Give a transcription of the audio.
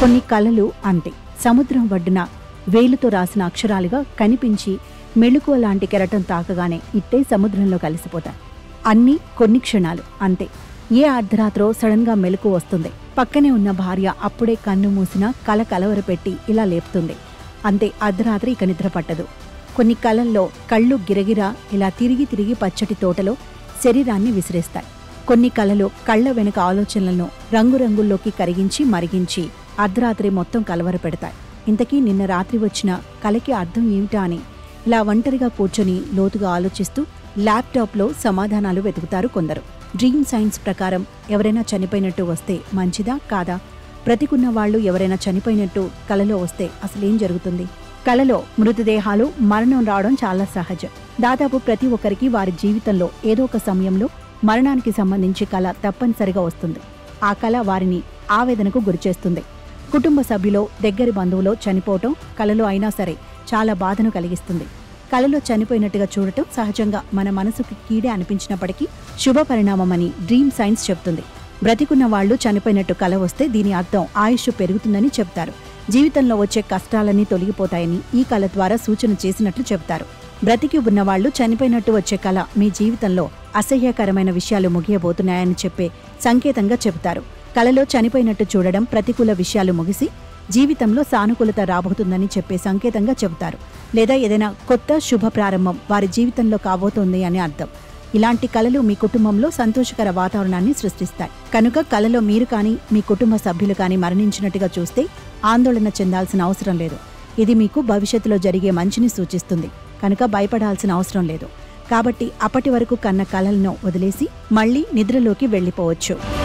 కొన్ని కలలు అంతే. సముద్రం ఒడ్డున వేలుతో రాసిన అక్షరాలుగా కనిపించి మెళుకువ లాంటి కెరటం తాకగానే ఇట్టే సముద్రంలో కలిసిపోతాయి. అన్నీ కొన్ని క్షణాలు అంతే. ఏ అర్ధరాత్రో సడన్ గా మెలకు వస్తుంది. పక్కనే ఉన్న భార్య అప్పుడే కన్ను మూసినా కల కలవరపెట్టి ఇలా లేపుతుంది. అంతే, అర్ధరాత్రి ఇక నిద్ర పట్టదు. కొన్ని కలల్లో కళ్ళు గిరగిరా ఇలా తిరిగి తిరిగి పచ్చటి తోటలో శరీరాన్ని విసిరేస్తాయి. కొన్ని కలలు కళ్ల వెనుక ఆలోచనలను రంగురంగుల్లోకి కరిగించి మరిగించి అర్ధరాత్రి మొత్తం కలవర పెడతాయి. ఇంతకీ నిన్న రాత్రి వచ్చిన కలకి అర్థం ఏమిటా అని ఇలా ఒంటరిగా కూర్చొని లోతుగా ఆలోచిస్తూ ల్యాప్టాప్లో సమాధానాలు వెతుకుతారు కొందరు. డ్రీమ్ సైన్స్ ప్రకారం ఎవరైనా చనిపోయినట్టు వస్తే మంచిదా కాదా? బ్రతికున్న వాళ్ళు ఎవరైనా చనిపోయినట్టు కలలో వస్తే అసలేం జరుగుతుంది? కలలో మృతదేహాలు మరణం రావడం చాలా సహజం. దాదాపు ప్రతి ఒక్కరికి వారి జీవితంలో ఏదో ఒక సమయంలో మరణానికి సంబంధించి కల తప్పనిసరిగా వస్తుంది. ఆ కల వారిని ఆవేదనకు గురిచేస్తుంది. కుటుంబ సభ్యులో దగ్గరి బంధువులో చనిపోవటం కలలో అయినా సరే చాలా బాధను కలిగిస్తుంది. కలలో చనిపోయినట్టుగా చూడటం సహజంగా మన మనసుకు కీడే అనిపించినప్పటికీ శుభ పరిణామమని డ్రీమ్ సైన్స్ చెప్తుంది. బ్రతికున్న వాళ్లు చనిపోయినట్టు కల వస్తే దీని అర్థం ఆయుష్ పెరుగుతుందని చెప్తారు. జీవితంలో వచ్చే కష్టాలన్నీ తొలగిపోతాయని ఈ కల ద్వారా సూచన చేసినట్లు చెప్తారు. బ్రతికి ఉన్నవాళ్లు చనిపోయినట్టు వచ్చే కల మీ జీవితంలో అసహ్యకరమైన విషయాలు ముగియబోతున్నాయని చెప్పే సంకేతంగా చెబుతారు. కలలో చనిపోయినట్టు చూడడం ప్రతికూల విషయాలు ముగిసి జీవితంలో సానుకూలత రాబోతుందని చెప్పే సంకేతంగా చెబుతారు. లేదా ఏదైనా కొత్త శుభ ప్రారంభం వారి జీవితంలో కాబోతోంది అని అర్థం. ఇలాంటి కలలు మీ కుటుంబంలో సంతోషకర వాతావరణాన్ని సృష్టిస్తాయి. కనుక కలలో మీరు కానీ మీ కుటుంబ సభ్యులు కానీ మరణించినట్టుగా చూస్తే ఆందోళన చెందాల్సిన అవసరం లేదు. ఇది మీకు భవిష్యత్తులో జరిగే మంచిని సూచిస్తుంది. కనుక భయపడాల్సిన అవసరం లేదు. కాబట్టి అప్పటి వరకు కన్న కలలను వదిలేసి మళ్లీ నిద్రలోకి వెళ్లిపోవచ్చు.